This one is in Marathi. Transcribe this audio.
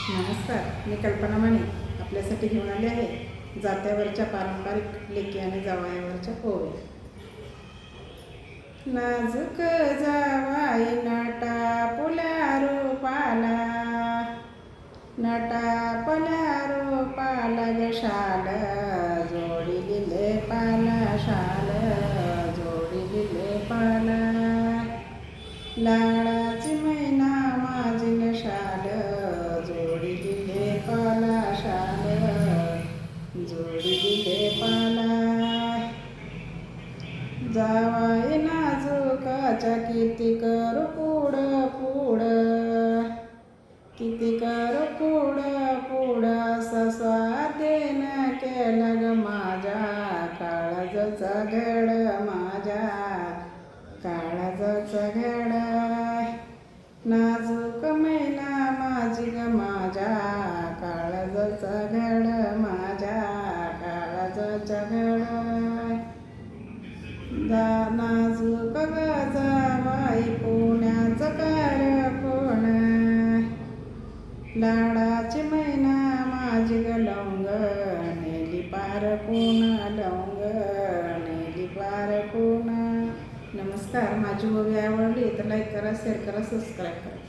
नमस्कार, मी कल्पना माने आपल्यासाठी घेऊन आले आहे जात्यावरच्या पारंपरिक लेकी आणि जावयावरच्या पोहे. नाजूक जावाई नटा पुल्या रूपाला, नटा पल्या रूपाला ग शाल जोडी दिले पाला, शाल जोडी दिले पाला. लाडाची मैना माझी ग शाल जोडी दिले पाला, शाल जोडी दिले पाला. जावाई नाजूकाच्या किती करू पुढ पुढ, किती करू पुढ पुढ. स्वाधीन केलं ग माझ्या काळजाचा घड, माझ्या काळजाचा घड. नाजूक मैना माझी ग माझ्या काळजाचा घड, माझ्या काळजाचा घड. नाजूक ग जावाई पुण्याचं कारकून, लाडाची मैना माझी ग लवंग नेली पारकून, लवंग नेली पारकून. नमस्कार, माझी मूवी आवडली तर लाईक करा, शेअर करा, सबस्क्राईब करा.